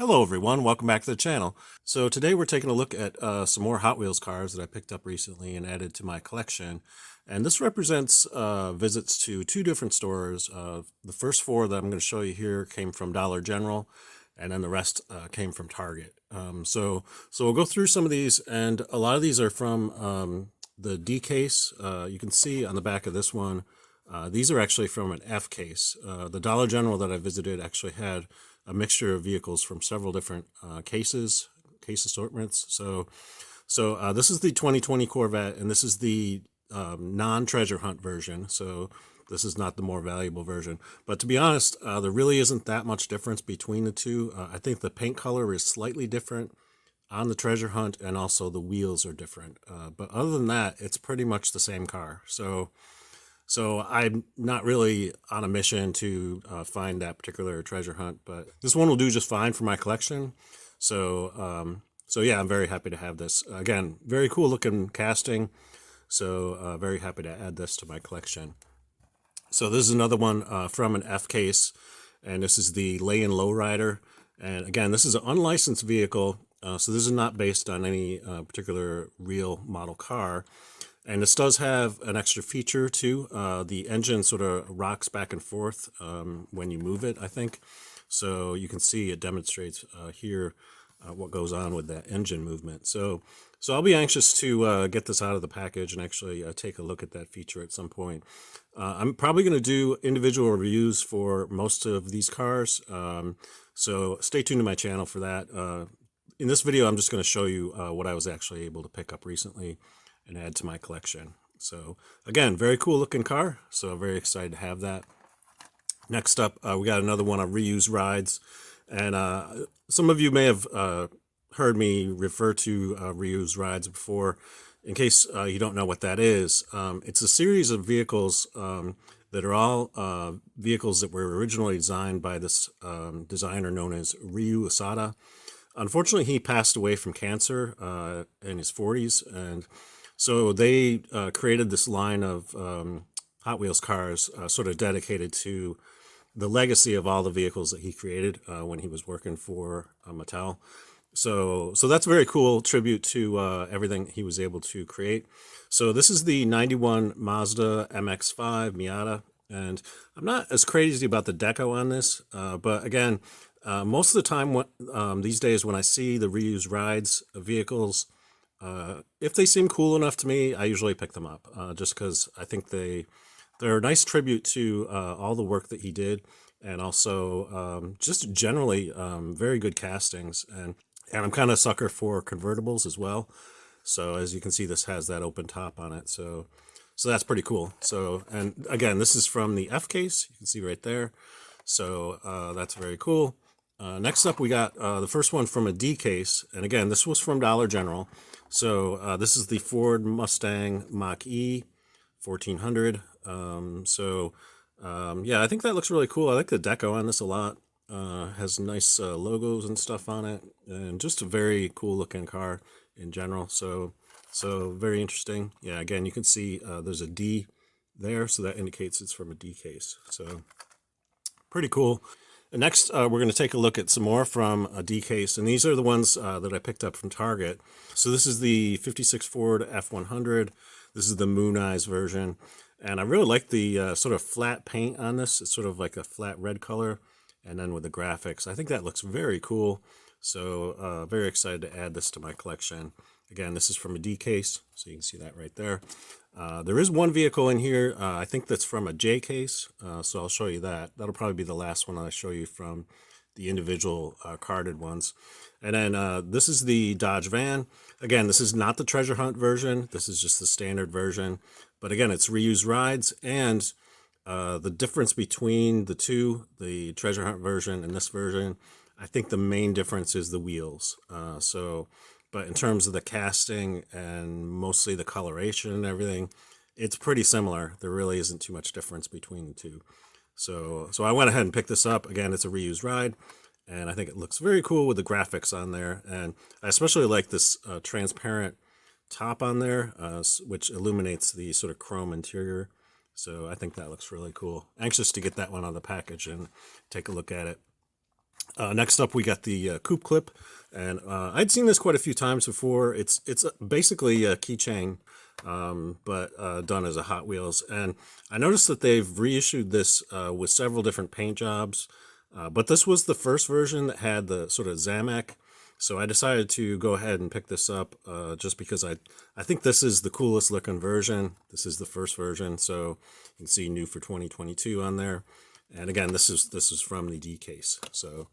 Hello everyone, welcome back to the channel. So today we're taking a look at some more Hot Wheels cars that I picked up recently and added to my collection. And this represents visits to two different stores. The first four that I'm going to show you here came from Dollar General, and then the rest came from Target. So we'll go through some of these, and a lot of these are from the D case. You can see on the back of this one, these are actually from an F case. The Dollar General that I visited actually had a mixture of vehicles from several different case assortments. So this is the 2020 Corvette, and this is the non-treasure hunt version. So this is not the more valuable version. But to be honest, there really isn't that much difference between the two. I think the paint color is slightly different on the treasure hunt, and also the wheels are different. But other than that, it's pretty much the same car. So I'm not really on a mission to find that particular treasure hunt, but this one will do just fine for my collection. So yeah, I'm very happy to have this. Again, very cool looking casting. So very happy to add this to my collection. So this is another one from an F case, and this is the Lay-In Lowrider. And again, this is an unlicensed vehicle, so this is not based on any particular real model car. And this does have an extra feature too. The engine sort of rocks back and forth when you move it, I think. So you can see it demonstrates here what goes on with that engine movement. So I'll be anxious to get this out of the package and actually take a look at that feature at some point. I'm probably going to do individual reviews for most of these cars. So stay tuned to my channel for that. In this video, I'm just going to show you what I was actually able to pick up recently and add to my collection. So again, very cool looking car. So very excited to have that. Next up, we got another one of Ryus Rides. And some of you may have heard me refer to Ryus Rides before. In case you don't know what that is, it's a series of vehicles that are all vehicles that were originally designed by this designer known as Ryu Asada. Unfortunately, he passed away from cancer in his 40s, and so they created this line of Hot Wheels cars sort of dedicated to the legacy of all the vehicles that he created when he was working for Mattel. So that's a very cool tribute to everything he was able to create. So this is the 91 Mazda MX-5 Miata, and I'm not as crazy about the deco on this, but again, most of the time these days when I see the Ryus Rides vehicles, if they seem cool enough to me, I usually pick them up, just because I think they're a nice tribute to all the work that he did, and also just generally very good castings. And I'm kind of a sucker for convertibles as well. So as you can see, this has that open top on it. So that's pretty cool. So, and again, this is from the F case. You can see right there. So that's very cool. Next up, we got the first one from a D case. And again, this was from Dollar General. So this is the Ford Mustang Mach-E 1400. Yeah, I think that looks really cool. I like the deco on this a lot. Has nice logos and stuff on it, and just a very cool looking car in general. So very interesting. Yeah, again, you can see there's a D there, so that indicates it's from a D case. So pretty cool. And next, we're going to take a look at some more from a D case, and these are the ones that I picked up from Target. So this is the 56 Ford F100. This is the Moon Eyes version, and I really like the sort of flat paint on this. It's sort of like a flat red color, and then with the graphics, I think that looks very cool. So very excited to add this to my collection. Again, this is from a D case, so you can see that right there. There is one vehicle in here, I think that's from a J case, so I'll show you that. That'll probably be the last one I show you from the individual carded ones. And then this is the Dodge van. Again, this is not the treasure hunt version. This is just the standard version. But again, it's Ryus Rides, and the difference between the two, the treasure hunt version and this version, I think the main difference is the wheels. But in terms of the casting and mostly the coloration and everything, it's pretty similar. There really isn't too much difference between the two. So I went ahead and picked this up. Again, it's a Ryus Ride, and I think it looks very cool with the graphics on there. And I especially like this transparent top on there, which illuminates the sort of chrome interior. So I think that looks really cool. Anxious to get that one on the package and take a look at it. Next up, we got the Coupe Clip, and I'd seen this quite a few times before. It's basically a keychain, but done as a Hot Wheels. And I noticed that they've reissued this with several different paint jobs, but this was the first version that had the sort of Zamak. So I decided to go ahead and pick this up just because I think this is the coolest looking version. This is the first version, so you can see new for 2022 on there. And again, this is from the D case. So,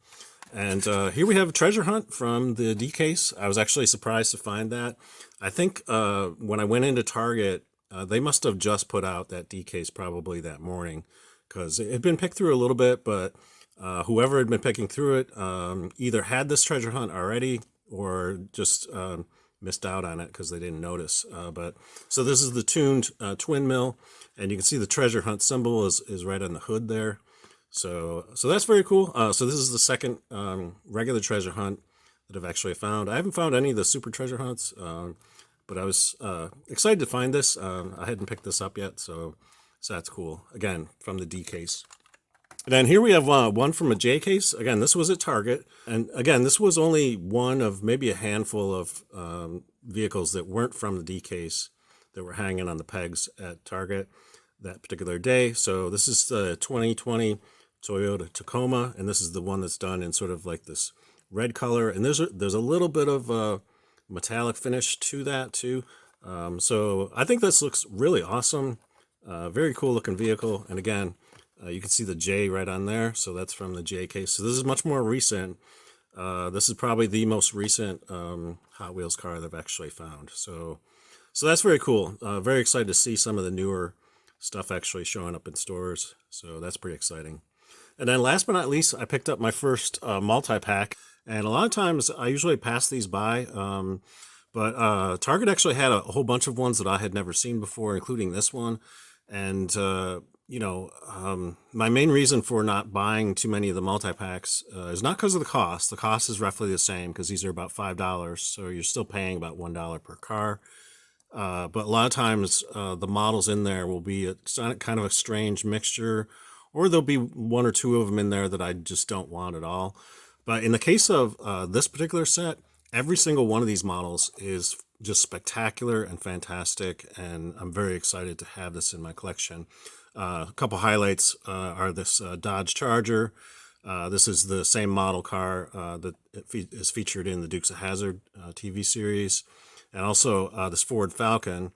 and here we have a treasure hunt from the D case. I was actually surprised to find that. I think when I went into Target, they must have just put out that D case probably that morning, because it had been picked through a little bit, but whoever had been picking through it either had this treasure hunt already or just missed out on it because they didn't notice. But so this is the tuned twin mill, and you can see the treasure hunt symbol is right on the hood there. So that's very cool. So this is the second regular treasure hunt that I've actually found. I haven't found any of the super treasure hunts, but I was excited to find this. I hadn't picked this up yet, so that's cool. Again, from the D case. And then here we have one from a J case. Again, this was at Target. And again, this was only one of maybe a handful of vehicles that weren't from the D case that were hanging on the pegs at Target that particular day. So this is the 2020 Toyota Tacoma, and this is the one that's done in sort of like this red color. And there's a little bit of metallic finish to that too. So I think this looks really awesome. Very cool looking vehicle. And again, you can see the J right on there, so that's from the J case. So this is much more recent. This is probably the most recent Hot Wheels car that I've actually found. So that's very cool. Very excited to see some of the newer stuff actually showing up in stores. So that's pretty exciting. And then last but not least, I picked up my first multi-pack. And a lot of times I usually pass these by, but Target actually had a whole bunch of ones that I had never seen before, including this one. And my main reason for not buying too many of the multi-packs is not because of the cost. The cost is roughly the same because these are about $5, so you're still paying about $1 per car. But a lot of times the models in there will be kind of a strange mixture, or there'll be one or two of them in there that I just don't want at all. But in the case of this particular set, every single one of these models is just spectacular and fantastic, and I'm very excited to have this in my collection. A couple highlights are this Dodge Charger. This is the same model car that is featured in the Dukes of Hazzard TV series. And also this Ford Falcon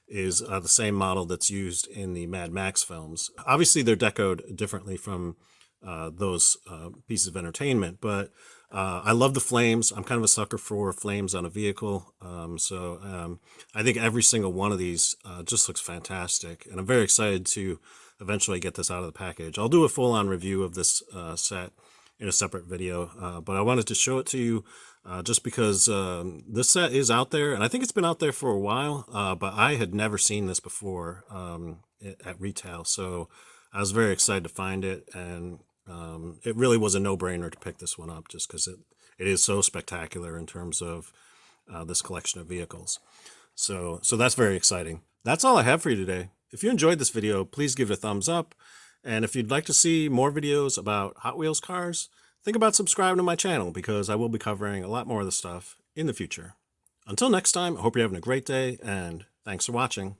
is the same model that's used in the Mad Max films. Obviously, they're decoed differently from those pieces of entertainment, but I love the flames. I'm kind of a sucker for flames on a vehicle. I think every single one of these just looks fantastic. And I'm very excited to eventually get this out of the package. I'll do a full-on review of this set in a separate video. But I wanted to show it to you just because this set is out there. And I think it's been out there for a while. But I had never seen this before at retail. So I was very excited to find it. And it really was a no-brainer to pick this one up just because it is so spectacular in terms of this collection of vehicles. So that's very exciting. That's all I have for you today. If you enjoyed this video, please give it a thumbs up. And if you'd like to see more videos about Hot Wheels cars, think about subscribing to my channel because I will be covering a lot more of this stuff in the future. Until next time, I hope you're having a great day, and thanks for watching.